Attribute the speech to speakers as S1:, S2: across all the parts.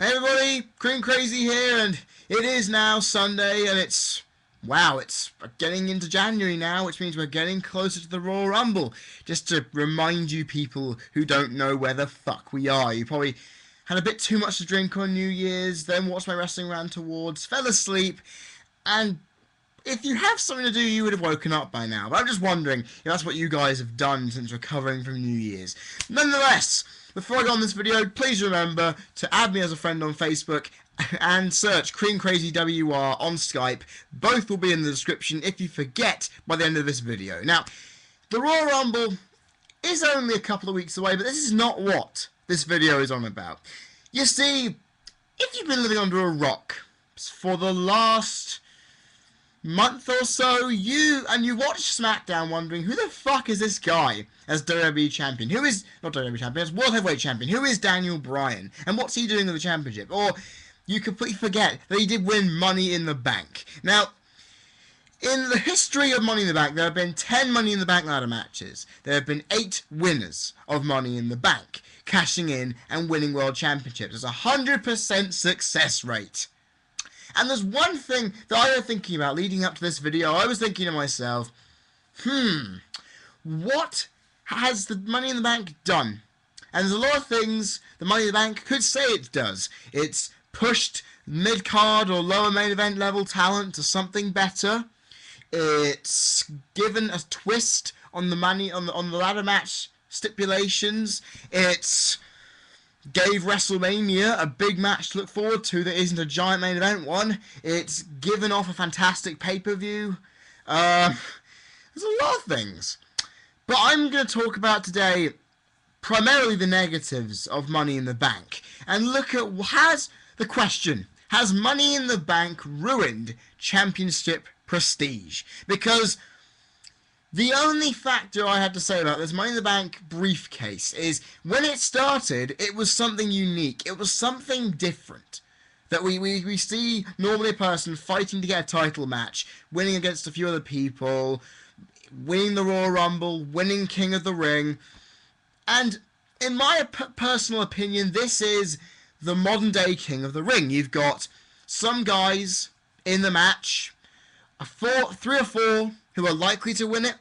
S1: Hey everybody, CreamCrazy here, and it is now Sunday, and it's getting into January now, which means we're getting closer to the Royal Rumble. Just to remind you people who don't know where the fuck we are, you probably had a bit too much to drink on New Year's, then watched my wrestling Rant awards, fell asleep, and if you have something to do, you would have woken up by now. But I'm just wondering if that's what you guys have done since recovering from New Year's. Nonetheless, before I go on this video, please remember to add me as a friend on Facebook and search CreamCrazyWR on Skype. Both will be in the description if you forget by the end of this video. Now, the Royal Rumble is only a couple of weeks away, but this is not what this video is on about. You see, if you've been living under a rock for the last month or so, you watch SmackDown wondering who the fuck is this guy as WWE champion? Who is, not WWE champion, as World Heavyweight champion? Who is Daniel Bryan? And what's he doing in the championship? Or you completely forget that he did win Money in the Bank. Now, in the history of Money in the Bank, there have been 10 Money in the Bank ladder matches. There have been 8 winners of Money in the Bank, cashing in and winning World Championships. It's a 100% success rate. And there's one thing that I was thinking about leading up to this video. I was thinking to myself, what has the Money in the Bank done? And there's a lot of things the Money in the Bank could say it does. It's pushed mid-card or lower main event level talent to something better. It's given a twist on the ladder match stipulations. It's gave WrestleMania a big match to look forward to that isn't a giant main event one. It's given off a fantastic pay-per-view. There's a lot of things. But I'm going to talk about today primarily the negatives of Money in the Bank. And look at, has Money in the Bank ruined championship prestige? Because the only factor I had to say about this Money in the Bank briefcase is when it started, it was something unique. It was something different. That we see normally a person fighting to get a title match, winning against a few other people, winning the Royal Rumble, winning King of the Ring. And in my personal opinion, this is the modern day King of the Ring. You've got some guys in the match, 3 or 4 who are likely to win it,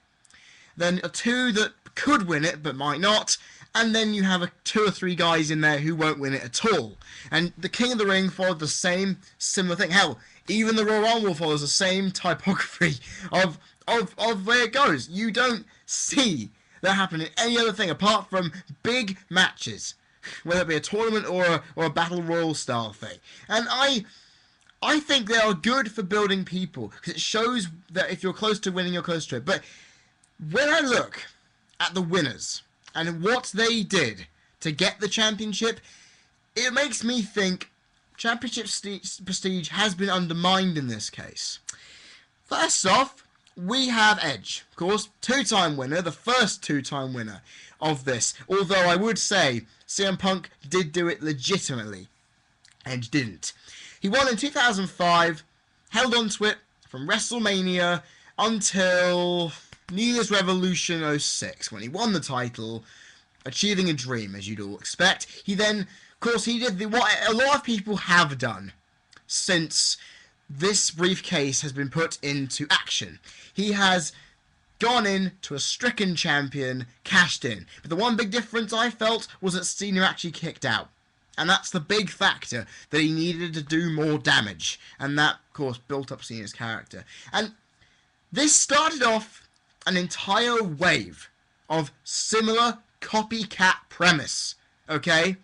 S1: then 2 that could win it but might not, and then you have 2 or 3 guys in there who won't win it at all. And the King of the Ring followed the same similar thing. Hell, even the Royal Rumble follows the same typography of where it goes. You don't see that happen in any other thing apart from big matches, whether it be a tournament or a battle royal style thing. And I think they are good for building people, because it shows that if you're close to winning, you're close to it. But when I look at the winners and what they did to get the championship, it makes me think championship prestige has been undermined in this case. First off, we have Edge, of course, 2-time winner, the first 2-time winner of this. Although I would say CM Punk did do it legitimately. Edge didn't. He won in 2005, held on to it from WrestleMania until New Year's Revolution 06, when he won the title, achieving a dream, as you'd all expect. He then, of course, he did what a lot of people have done since this briefcase has been put into action. He has gone in to a stricken champion, cashed in. But the one big difference I felt was that Cena actually kicked out. And that's the big factor, that he needed to do more damage. And that, of course, built up Cena's character. And this started off an entire wave of similar copycat premise, okay?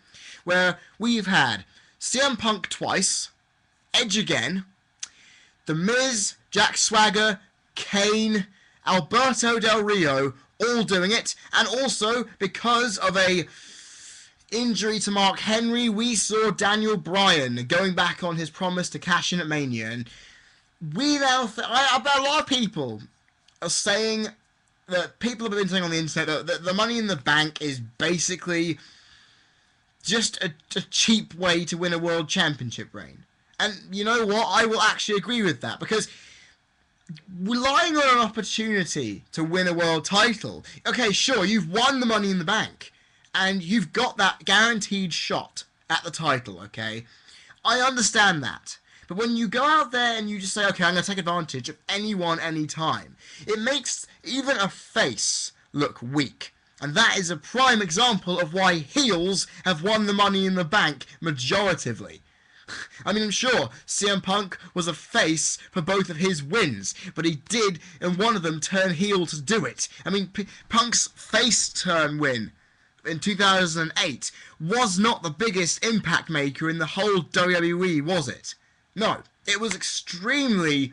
S1: Where we've had CM Punk twice, Edge again, The Miz, Jack Swagger, Kane, Alberto Del Rio, all doing it. And also, because of a injury to Mark Henry, we saw Daniel Bryan going back on his promise to cash in at Mania. And we now, I bet a lot of people are saying that people have been saying on the internet that the Money in the Bank is basically just a cheap way to win a world championship reign. And you know what? I will actually agree with that, because relying on an opportunity to win a world title, okay, sure, you've won the Money in the Bank, and you've got that guaranteed shot at the title, okay? I understand that. But when you go out there and you just say, okay, I'm going to take advantage of anyone, anytime, it makes even a face look weak. And that is a prime example of why heels have won the Money in the Bank majoritively. I mean, I'm sure CM Punk was a face for both of his wins, but he did, in one of them, turn heel to do it. I mean, Punk's face turn win in 2008 was not the biggest impact maker in the whole WWE, was it? No, it was extremely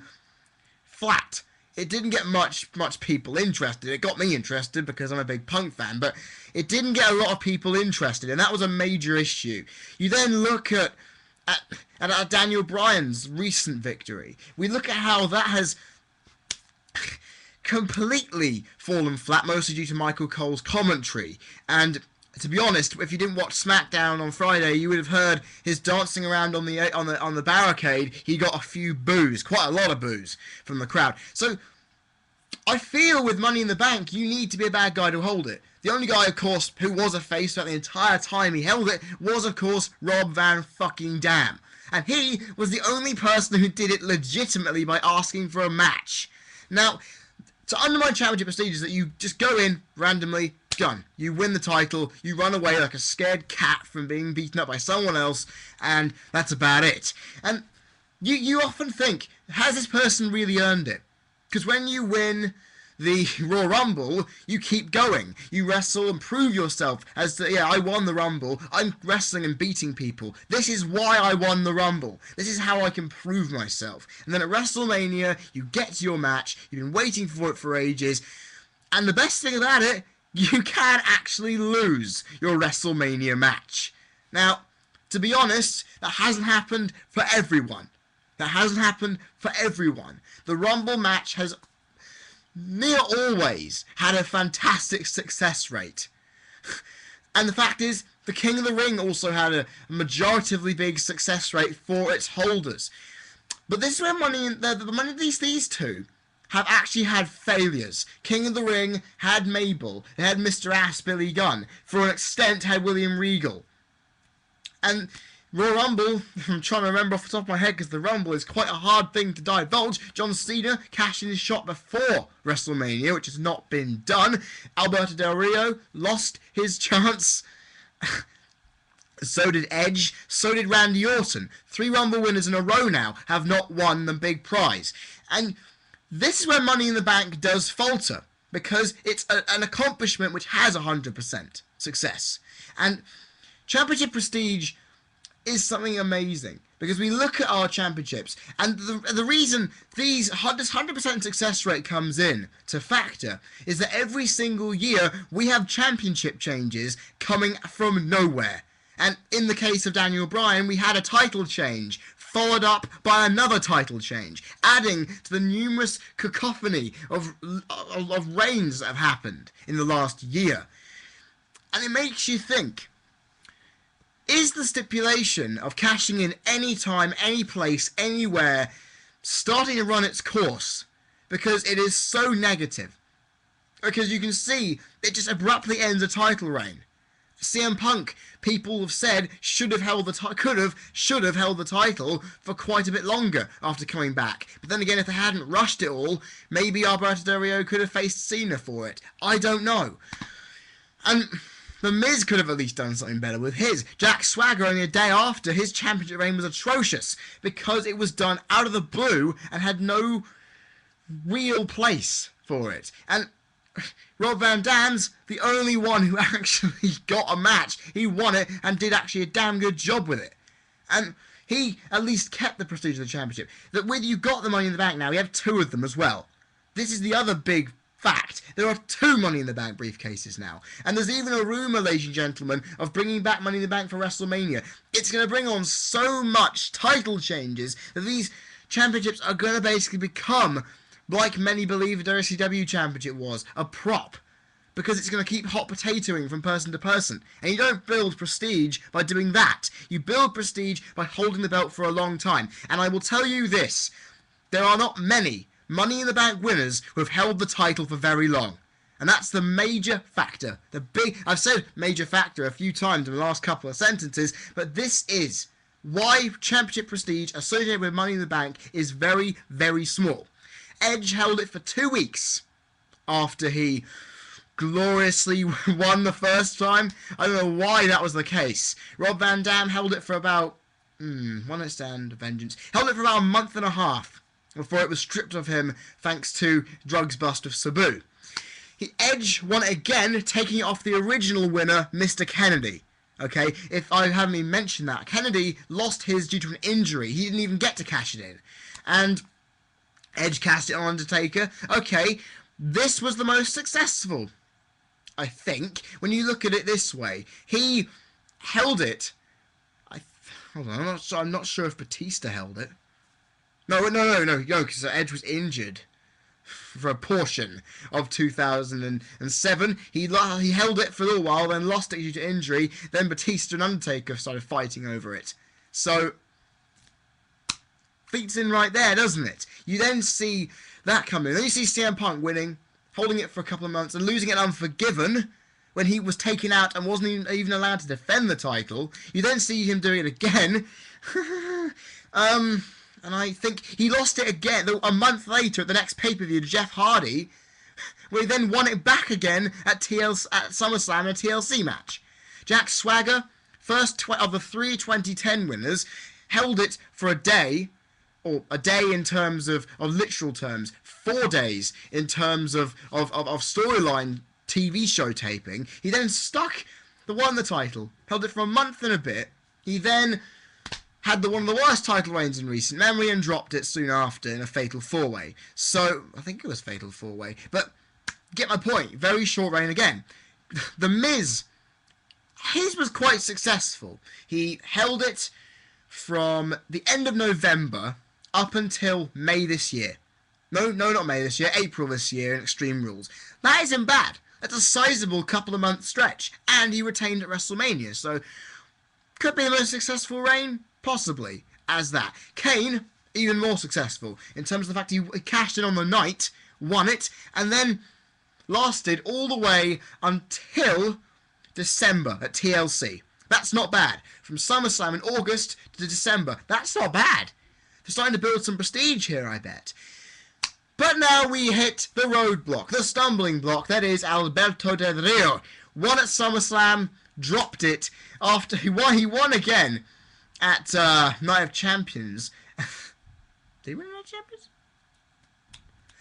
S1: flat. It didn't get much people interested. It got me interested because I'm a big Punk fan, but it didn't get a lot of people interested, and that was a major issue. You then look at Daniel Bryan's recent victory. We look at how that has completely fallen flat, mostly due to Michael Cole's commentary. And to be honest, if you didn't watch SmackDown on Friday, you would have heard his dancing around on the barricade. He got a few boos, quite a lot of boos from the crowd. So I feel with Money in the Bank, you need to be a bad guy to hold it. The only guy, of course, who was a face throughout the entire time he held it was, of course, Rob Van fucking Dam. And he was the only person who did it legitimately by asking for a match. Now, to undermine championship prestige is that you just go in randomly, done. You win the title, you run away like a scared cat from being beaten up by someone else, and that's about it. And you often think, has this person really earned it? Because when you win the Royal Rumble, you keep going. You wrestle and prove yourself as to, yeah, I won the Rumble. I'm wrestling and beating people. This is why I won the Rumble. This is how I can prove myself. And then at WrestleMania, you get to your match. You've been waiting for it for ages. And the best thing about it, you can actually lose your WrestleMania match. Now, to be honest, that hasn't happened for everyone. That hasn't happened for everyone. The Rumble match has near always had a fantastic success rate. And the fact is, the King of the Ring also had a majoritively big success rate for its holders. But this is where these two have actually had failures. King of the Ring had Mabel, it had Mr. Ass Billy Gunn, for an extent had William Regal. And Royal Rumble, I'm trying to remember off the top of my head because the Rumble is quite a hard thing to divulge. John Cena cashing his shot before WrestleMania, which has not been done. Alberto Del Rio lost his chance. So did Edge. So did Randy Orton. 3 Rumble winners in a row now have not won the big prize. And this is where Money in the Bank does falter, because it's an accomplishment which has 100% success. And championship prestige is something amazing, because we look at our championships, and the reason this 100% success rate comes in to factor is that every single year we have championship changes coming from nowhere. And in the case of Daniel Bryan, we had a title change followed up by another title change, adding to the numerous cacophony of reigns that have happened in the last year. And it makes you think, is the stipulation of cashing in any time, any place, anywhere, starting to run its course? Because it is so negative. Because you can see, it just abruptly ends a title reign. CM Punk, people have said, should have held the title for quite a bit longer after coming back. But then again, if they hadn't rushed it all, maybe Alberto Del Rio could have faced Cena for it. I don't know. And The Miz could have at least done something better with his. Jack Swagger, only a day after, his championship reign was atrocious because it was done out of the blue and had no real place for it. And Rob Van Dam's the only one who actually got a match. He won it and did actually a damn good job with it. And he at least kept the prestige of the championship. That with you got the Money in the Bank now, we have 2 of them as well. This is the other big fact. There are 2 Money in the Bank briefcases now. And there's even a rumour, ladies and gentlemen, of bringing back Money in the Bank for WrestleMania. It's going to bring on so much title changes that these championships are going to basically become, like many believe the WCW championship was, a prop. Because it's going to keep hot potatoing from person to person. And you don't build prestige by doing that. You build prestige by holding the belt for a long time. And I will tell you this, there are not many Money in the Bank winners who have held the title for very long. And that's the major factor. I've said major factor a few times in the last couple of sentences, but this is why championship prestige associated with Money in the Bank is very, very small. Edge held it for 2 weeks after he gloriously won the first time. I don't know why that was the case. Rob Van Dam held it for about One Night Stand, Vengeance. Held it for about a month and a half before it was stripped of him thanks to drugs bust of Sabu. Edge won it again, taking it off the original winner, Mr. Kennedy. Okay, if I haven't even mentioned that, Kennedy lost his due to an injury. He didn't even get to cash it in. And Edge cashed it on Undertaker. Okay, this was the most successful, I think, when you look at it this way. He held it. Hold on, I'm not sure if Batista held it. No, because Edge was injured for a portion of 2007. He held it for a little while, then lost it due to injury. Then Batista and Undertaker started fighting over it. So, feeds in right there, doesn't it? You then see that coming. Then you see CM Punk winning, holding it for a couple of months, and losing it Unforgiven when he was taken out and wasn't even allowed to defend the title. You then see him doing it again. And I think he lost it again a month later at the next pay-per-view to Jeff Hardy, where he then won it back again at SummerSlam in a TLC match. Jack Swagger, first of the 3 2010 winners, held it for a day, or a day in terms of literal terms, 4 days in terms of storyline TV show taping. He then won the title, held it for a month and a bit. He then had one of the worst title reigns in recent memory and dropped it soon after in a Fatal 4-Way. So, I think it was Fatal 4-Way. But, get my point. Very short reign again. The Miz, his was quite successful. He held it from the end of November up until May this year. No, not May this year. April this year in Extreme Rules. That isn't bad. That's a sizable couple of months stretch. And he retained at WrestleMania. So, could be the most successful reign. Possibly, as that. Kane, even more successful, in terms of the fact he cashed in on the night, won it, and then lasted all the way until December at TLC. That's not bad. From SummerSlam in August to December, that's not bad. They're starting to build some prestige here, I bet. But now we hit the roadblock, the stumbling block, that is Alberto Del Rio. Won at SummerSlam, dropped it, after he won again at Night of Champions. Did he win Night of Champions?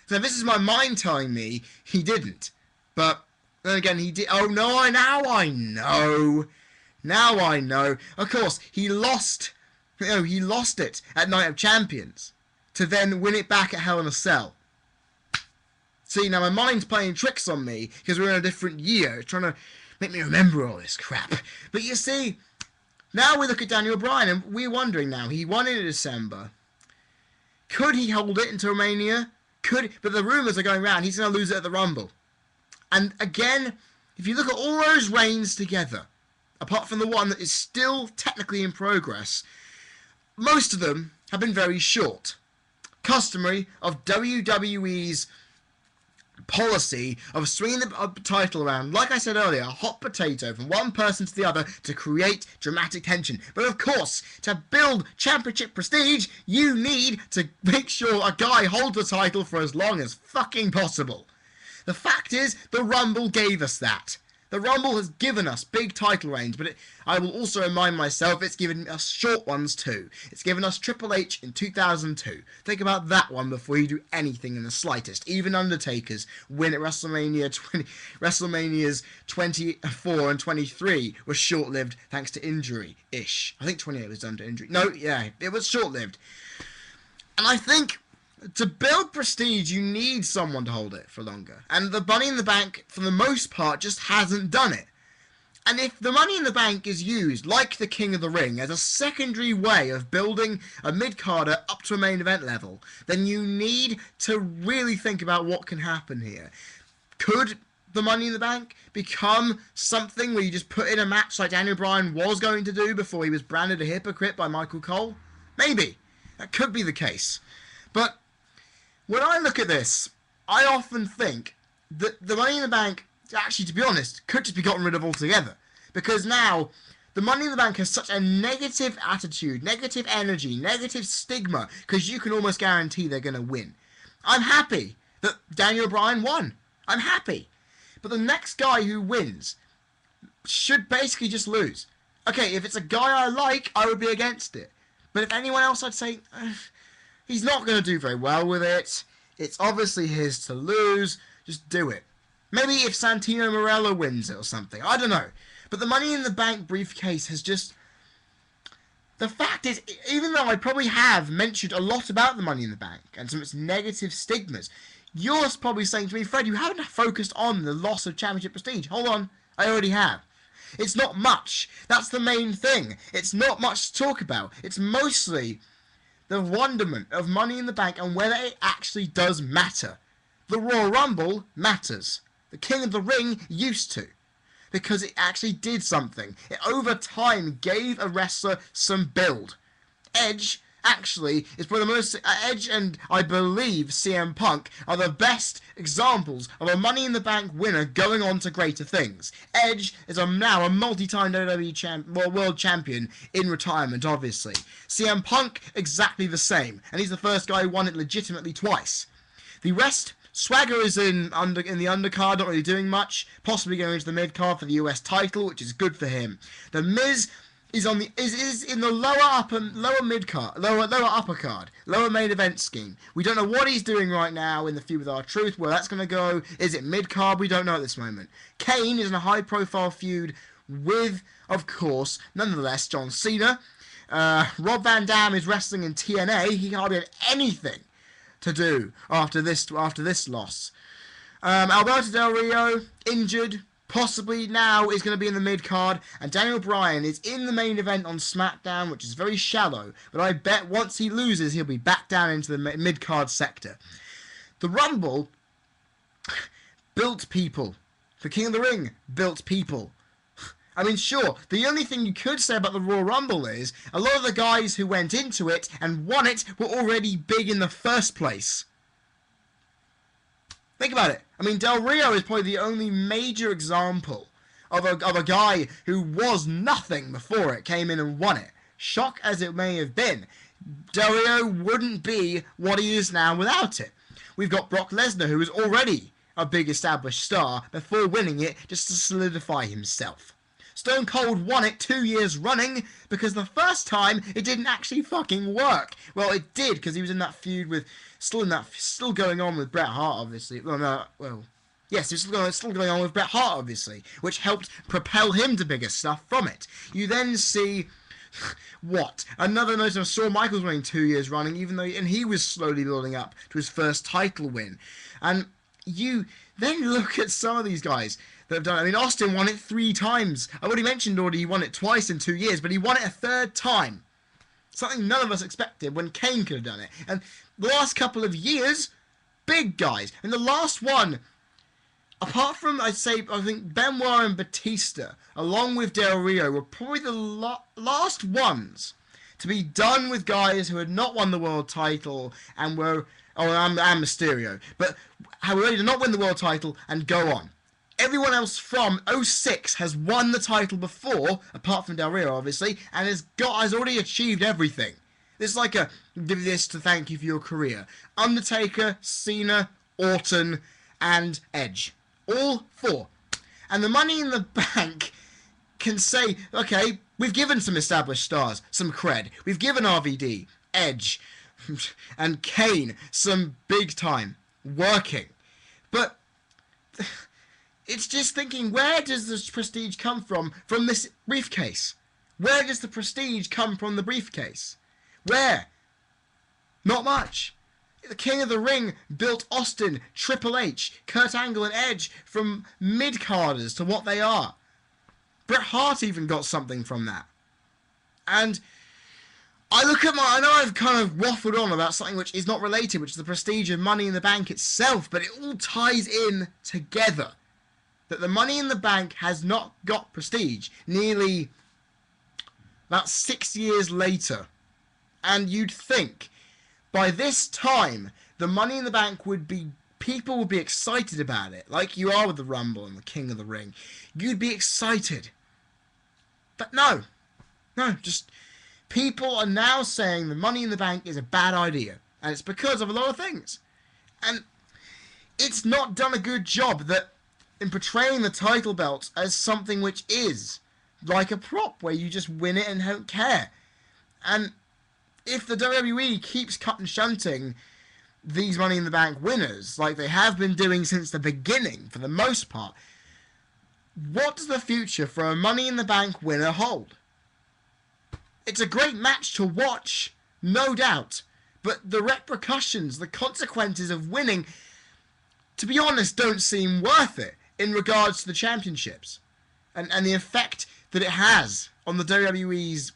S1: So this is my mind telling me he didn't. But then again, he did. Oh no! Now I know. Now I know. Of course, he lost. He lost it at Night of Champions to then win it back at Hell in a Cell. See, now my mind's playing tricks on me because we're in a different year. It's trying to make me remember all this crap. But you see, now we look at Daniel Bryan, and we're wondering now. He won in December. Could he hold it into Romania? But the rumours are going around he's going to lose it at the Rumble. And again, if you look at all those reigns together, apart from the one that is still technically in progress, most of them have been very short. Customary of WWE's policy of swinging the title around, like I said earlier, a hot potato from one person to the other to create dramatic tension. But of course, to build championship prestige, you need to make sure a guy holds the title for as long as fucking possible. The fact is, the Rumble gave us that. The Rumble has given us big title reigns, but I will also remind myself it's given us short ones too. It's given us Triple H in 2002. Think about that one before you do anything in the slightest. Even Undertaker's win at WrestleMania's 24 and 23 was short-lived thanks to injury-ish. I think 28 was done to injury. No, yeah, it was short-lived. And I think to build prestige, you need someone to hold it for longer. And the Money in the Bank, for the most part, just hasn't done it. And if the Money in the Bank is used, like the King of the Ring, as a secondary way of building a mid-carder up to a main event level, then you need to really think about what can happen here. Could the Money in the Bank become something where you just put in a match like Daniel Bryan was going to do before he was branded a hypocrite by Michael Cole? Maybe. That could be the case. But when I look at this, I often think the Money in the Bank, actually, to be honest, could just be gotten rid of altogether. Because now, the Money in the Bank has such a negative attitude, negative energy, negative stigma, because you can almost guarantee they're going to win. I'm happy that Daniel Bryan won. I'm happy. But the next guy who wins should basically just lose. Okay, if it's a guy I like, I would be against it. But if anyone else, I'd say, he's not going to do very well with it. It's obviously his to lose. Just do it. Maybe if Santino Marella wins it or something. I don't know. But the Money in the Bank briefcase has just... The fact is, even though I probably have mentioned a lot about the Money in the Bank and some of its negative stigmas, you're probably saying to me, Fred, you haven't focused on the loss of championship prestige. Hold on, I already have. It's not much. That's the main thing. It's not much to talk about. It's mostly the wonderment of Money in the Bank and whether it actually does matter. The Royal Rumble matters. The King of the Ring used to. Because it actually did something. It over time gave a wrestler some build. Edge actually is probably the most... Edge and I believe CM Punk are the best examples of a Money in the Bank winner going on to greater things. Edge is now a multi-time WWE world champion in retirement, obviously. CM Punk, exactly the same. And he's the first guy who won it legitimately twice. The rest... Swagger is in the undercard, not really doing much. Possibly going into the mid-card for the US title, which is good for him. The Miz is on the is in the lower mid-card, lower upper card, lower main event scheme. We don't know what he's doing right now in the feud with R-Truth. Where that's going to go? Is it mid-card? We don't know at this moment. Kane is in a high-profile feud with, of course, nonetheless, John Cena. Rob Van Dam is wrestling in TNA. He hardly had anything to do after this loss. Alberto Del Rio, injured, possibly now is going to be in the mid-card, and Daniel Bryan is in the main event on SmackDown, which is very shallow, but I bet once he loses, he'll be back down into the mid-card sector. The Rumble built people. The King of the Ring built people. I mean, sure, the only thing you could say about the Royal Rumble is a lot of the guys who went into it and won it were already big in the first place. Think about it. I mean, Del Rio is probably the only major example of a guy who was nothing before it came in and won it. Shock as it may have been, Del Rio wouldn't be what he is now without it. We've got Brock Lesnar, who was already a big established star before winning it just to solidify himself. Stone Cold won it 2 years running because the first time it didn't actually fucking work. Well, it did because he was in that feud with still going on with Bret Hart, obviously. Yes, it's still going on with Bret Hart, obviously, which helped propel him to bigger stuff from it. You then see what? Another note of Shawn Michaels winning 2 years running, and he was slowly building up to his first title win. And you then look at some of these guys that have done it. I mean, Austin won it 3 times. I've already mentioned he won it twice in 2 years, but he won it a 3rd time. Something none of us expected when Kane could have done it. And the last couple of years, big guys. And the last one, apart from, I think Benoit and Batista, along with Del Rio, were probably the last ones to be done with guys who had not won the world title and were... and Mysterio. But were ready to not win the world title and go on. Everyone else from 06 has won the title before, apart from Del Rio, obviously, and has already achieved everything. This is like a give this to thank you for your career. Undertaker, Cena, Orton, and Edge. All 4. And the Money in the Bank can say, okay, we've given some established stars some cred. We've given RVD, Edge, and Kane some big time working. But it's just thinking, where does this prestige come from this briefcase? Where does the prestige come from the briefcase? Where? Not much. The King of the Ring built Austin, Triple H, Kurt Angle and Edge from mid-carders to what they are. Bret Hart even got something from that. And I know I've kind of waffled on about something which is not related, which is the prestige of Money in the Bank itself, but it all ties in together. That the Money in the Bank has not got prestige nearly about 6 years later. And you'd think by this time the Money in the Bank would be people would be excited about it, like you are with the Rumble and the King of the Ring. You'd be excited. But no, just people are now saying the Money in the Bank is a bad idea, and it's because of a lot of things. And it's not done a good job in portraying the title belt as something which is like a prop where you just win it and don't care. And if the WWE keeps cut and shunting these Money in the Bank winners, like they have been doing since the beginning for the most part, what does the future for a Money in the Bank winner hold? It's a great match to watch, no doubt, but the repercussions, the consequences of winning, to be honest, don't seem worth it in regards to the championships and the effect that it has on the WWE's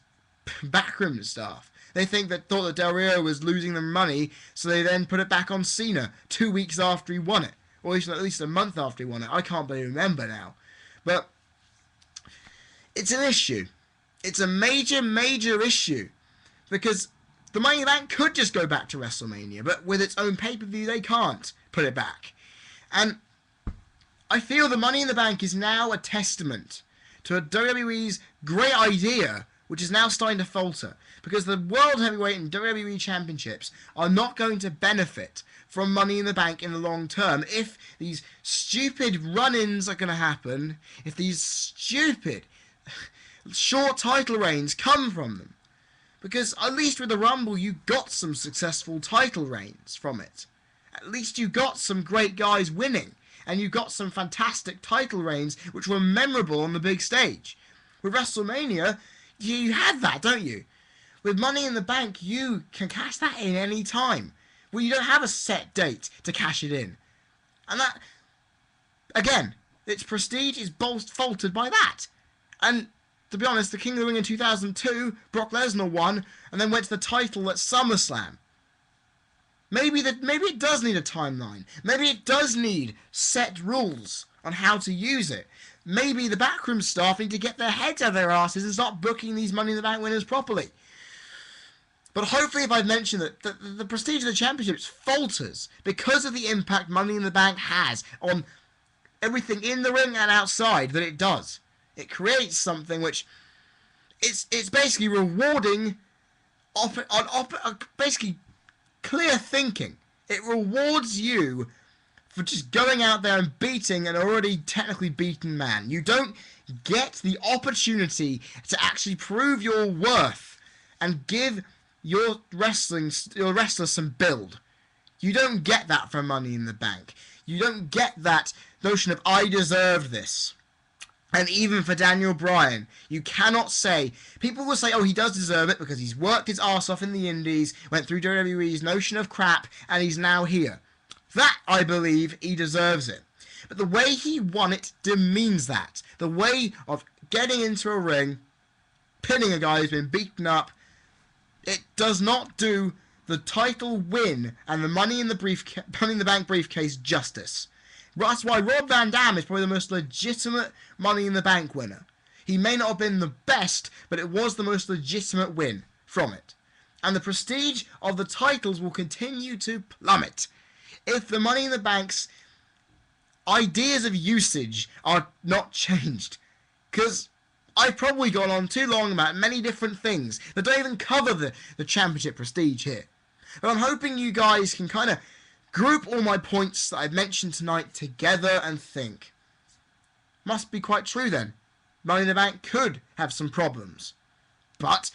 S1: backroom staff. They thought that Del Rio was losing them money, so they then put it back on Cena 2 weeks after he won it, or at least a month after he won it. I can't really remember now, but it's an issue. It's a major, major issue, because the Money in the Bank could just go back to WrestleMania, but with its own pay-per-view, they can't put it back. And I feel the Money in the Bank is now a testament to WWE's great idea, which is now starting to falter, because the World Heavyweight and WWE Championships are not going to benefit from Money in the Bank in the long term if these stupid run-ins are going to happen, if these stupid short title reigns come from them. Because at least with the Rumble, you got some successful title reigns from it. At least you got some great guys winning, and you got some fantastic title reigns which were memorable on the big stage. With WrestleMania, you had that, don't you? With Money in the Bank, you can cash that in any time. Well, you don't have a set date to cash it in. And that, again, its prestige is faltered by that. And to be honest, the King of the Ring in 2002, Brock Lesnar won, and then went to the title at SummerSlam. Maybe it does need a timeline. Maybe it does need set rules on how to use it. Maybe the backroom staff need to get their heads out of their asses and start booking these Money in the Bank winners properly. But hopefully, if I've mentioned that the prestige of the championships falters because of the impact Money in the Bank has on everything in the ring and outside that it does. It creates something which it's basically rewarding basically clear thinking. It rewards you for just going out there and beating an already technically beaten man. You don't get the opportunity to actually prove your worth and give your wrestler some build. You don't get that from Money in the Bank. You don't get that notion of I deserve this. And even for Daniel Bryan, you cannot say, people will say, oh, he does deserve it because he's worked his arse off in the indies, went through WWE's notion of crap, and he's now here. That, I believe, he deserves it. But the way he won it demeans that. The way of getting into a ring, pinning a guy who's been beaten up, it does not do the title win and the Money in the Bank briefcase justice. That's why Rob Van Dam is probably the most legitimate Money in the Bank winner. He may not have been the best, but it was the most legitimate win from it. And the prestige of the titles will continue to plummet if the Money in the Bank's ideas of usage are not changed. Because I've probably gone on too long about many different things that don't even cover the championship prestige here. But I'm hoping you guys can kind of group all my points that I've mentioned tonight together and think, must be quite true then. Money in the Bank could have some problems. But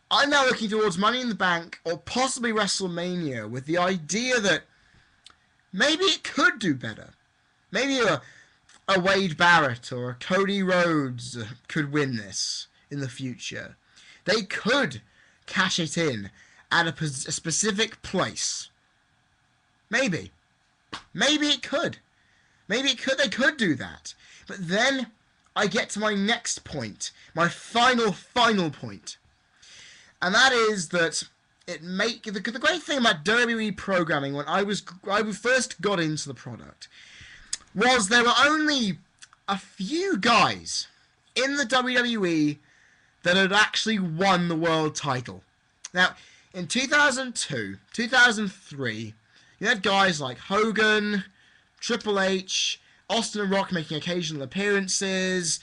S1: I'm now looking towards Money in the Bank or possibly WrestleMania with the idea that maybe it could do better. Maybe a Wade Barrett or a Cody Rhodes could win this in the future. They could cash it in at a specific place. Maybe. Maybe it could. Maybe it could. They could do that. But then I get to my next point. My final point. And that is that the great thing about WWE programming when I first got into the product was there were only a few guys in the WWE that had actually won the world title. Now, in 2002, 2003, You had guys like Hogan, Triple H, Austin and Rock making occasional appearances.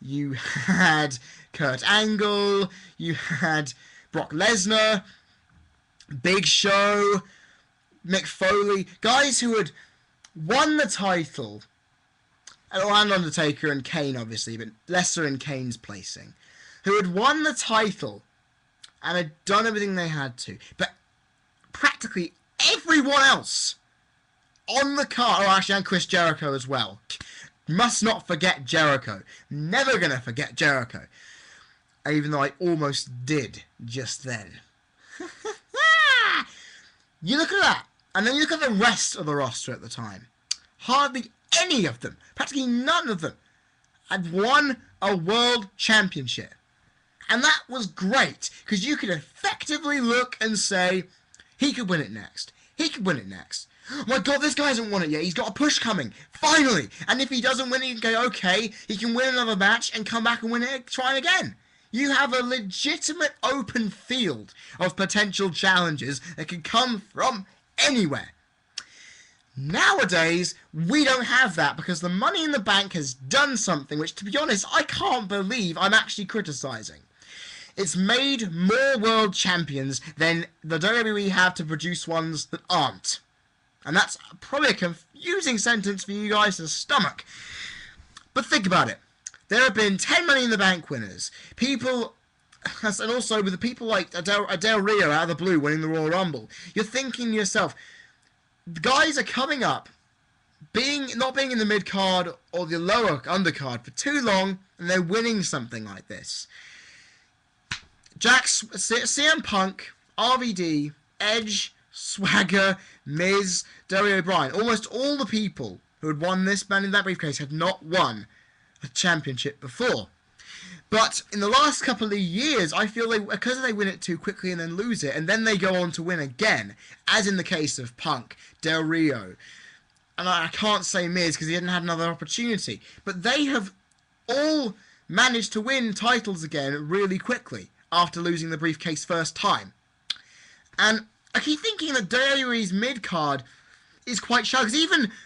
S1: You had Kurt Angle. You had Brock Lesnar, Big Show, Mick Foley. Guys who had won the title. And Undertaker and Kane, obviously, but lesser in Kane's placing. Who had won the title and had done everything they had to. But practically everyone else on the card, actually, and Chris Jericho as well. Must not forget Jericho. Never gonna forget Jericho. Even though I almost did just then. You look at that, and then you look at the rest of the roster at the time. Hardly any of them, practically none of them, had won a world championship. And that was great, because you could effectively look and say, he could win it next. He could win it next. Oh my god, this guy hasn't won it yet. He's got a push coming. Finally! And if he doesn't win it, you can go, okay, he can win another match and come back and win it, try it again. You have a legitimate open field of potential challenges that can come from anywhere. Nowadays, we don't have that because the Money in the Bank has done something which, to be honest, I can't believe I'm actually criticising. It's made more world champions than the WWE have to produce ones that aren't. And that's probably a confusing sentence for you guys to stomach. But think about it. There have been 10 Money in the Bank winners. People, and also with the people like Del Rio out of the blue winning the Royal Rumble. You're thinking to yourself, the guys are coming up, not being in the mid-card or the lower undercard for too long, and they're winning something like this. CM Punk, RVD, Edge, Swagger, Miz, Derry O'Brien. Almost all the people who had won this Man in that Briefcase had not won a championship before. But in the last couple of years, I feel because they win it too quickly and then lose it, and then they go on to win again, as in the case of Punk, Del Rio, and I can't say Miz because he hadn't had another opportunity, but they have all managed to win titles again really quickly after losing the briefcase first time. And I keep thinking that WWE's mid-card is quite shallow, because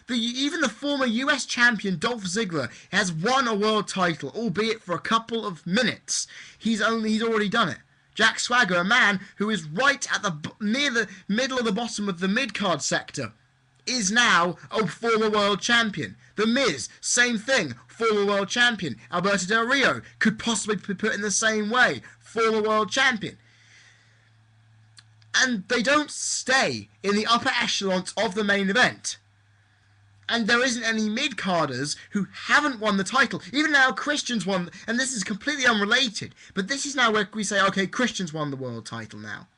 S1: even the former US champion Dolph Ziggler has won a world title, albeit for a couple of minutes. He's already done it. Jack Swagger, a man who is right at near the middle of the bottom of the mid-card sector, is now a former world champion. The Miz, same thing, former world champion. Alberto Del Rio could possibly be put in the same way, former world champion. And they don't stay in the upper echelons of the main event. And there isn't any mid-carders who haven't won the title. Even now, Christian's won, and this is completely unrelated, but this is now where we say, okay, Christian's won the world title now.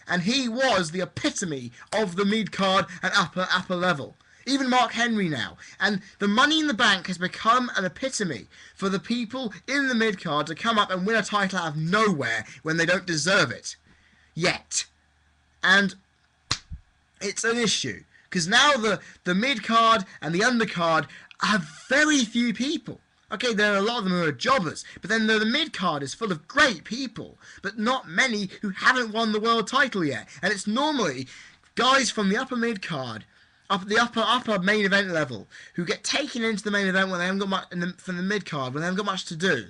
S1: And he was the epitome of the mid-card and upper level. Even Mark Henry now. And the Money in the Bank has become an epitome for the people in the mid-card to come up and win a title out of nowhere when they don't deserve it. Yet. And it's an issue. Because now the mid-card and the undercard have very few people. Okay, there are a lot of them who are jobbers, but then the mid-card is full of great people, but not many who haven't won the world title yet. And it's normally guys from the upper mid-card, the upper main event level, who get taken into the main event when they haven't got much, from the mid-card, when they haven't got much to do.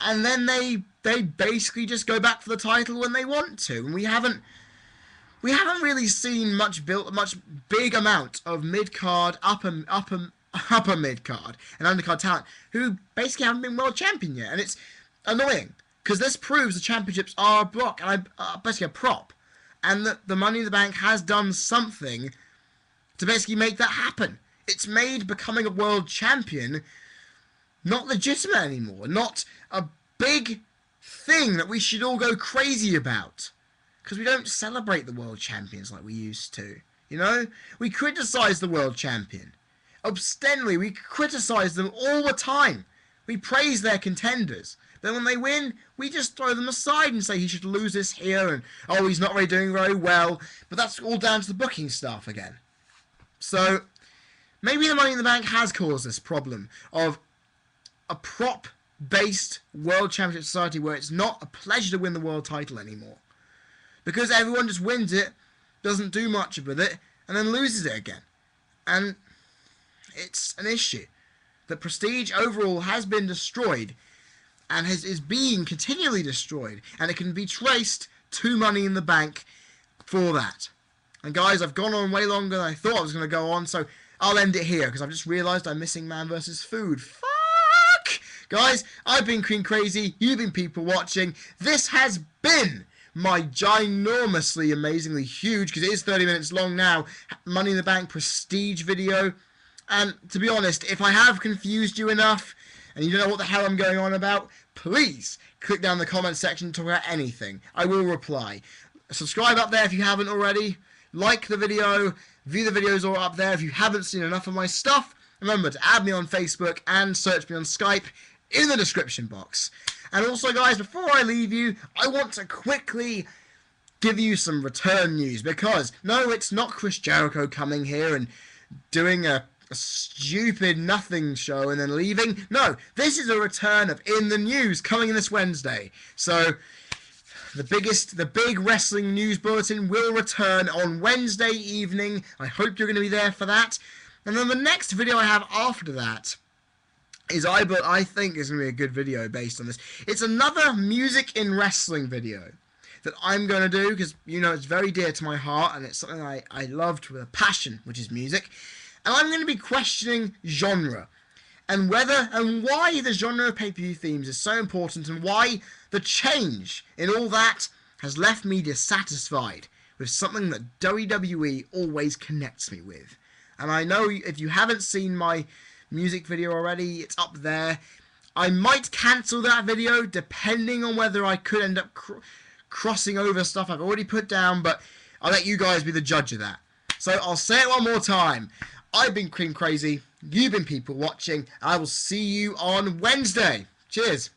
S1: And then they basically just go back for the title when they want to. And we haven't really seen much big amount of mid-card, upper mid-card and undercard talent who basically haven't been world champion yet. And it's annoying, because this proves the championships are a block, and basically a prop. And that the Money in the Bank has done something to basically make that happen. It's made becoming a world champion not legitimate anymore, not a big thing that we should all go crazy about. Because we don't celebrate the world champions like we used to, you know? We criticise the world champion. Obscenely, we criticise them all the time. We praise their contenders. Then when they win, we just throw them aside and say he should lose this here, and oh, he's not really doing very well. But that's all down to the booking staff again. So, maybe the Money in the Bank has caused this problem of a prop-based World Championship Society where it's not a pleasure to win the world title anymore. Because everyone just wins it doesn't do much with it, and then loses it again. And it's an issue. The prestige overall has been destroyed, and is being continually destroyed, and it can be traced to Money in the Bank for that. And guys, I've gone on way longer than I thought I was going to go on, so I'll end it here, because I've just realised I'm missing Man vs. Food. Fuck! Guys, I've been Cream Crazy, you've been people watching. This has been my ginormously, amazingly huge, because it is 30 minutes long now, Money in the Bank prestige video. And to be honest, if I have confused you enough, and you don't know what the hell I'm going on about, please click down the comment section to talk about anything. I will reply. Subscribe up there if you haven't already. Like the video. View the videos all up there if you haven't seen enough of my stuff. Remember to add me on Facebook and search me on Skype in the description box. And also, guys, before I leave you, I want to quickly give you some return news. Because, no, it's not Chris Jericho coming here and doing a stupid nothing show and then leaving. No, this is a return of In the News coming this Wednesday. So the big wrestling news bulletin will return on Wednesday evening. I hope you're going to be there for that. And then the next video I have after that is I think is going to be a good video based on this. It's another music in wrestling video that I'm going to do, because you know it's very dear to my heart and it's something I loved with a passion, which is music. And I'm going to be questioning genre, and whether and why the genre of pay-per-view themes is so important, and why the change in all that has left me dissatisfied with something that WWE always connects me with. And I know if you haven't seen my music video already, it's up there. I might cancel that video depending on whether I could end up crossing over stuff I've already put down, but I'll let you guys be the judge of that. So I'll say it one more time. I've been Cream Crazy, you've been people watching, I will see you on Wednesday. Cheers.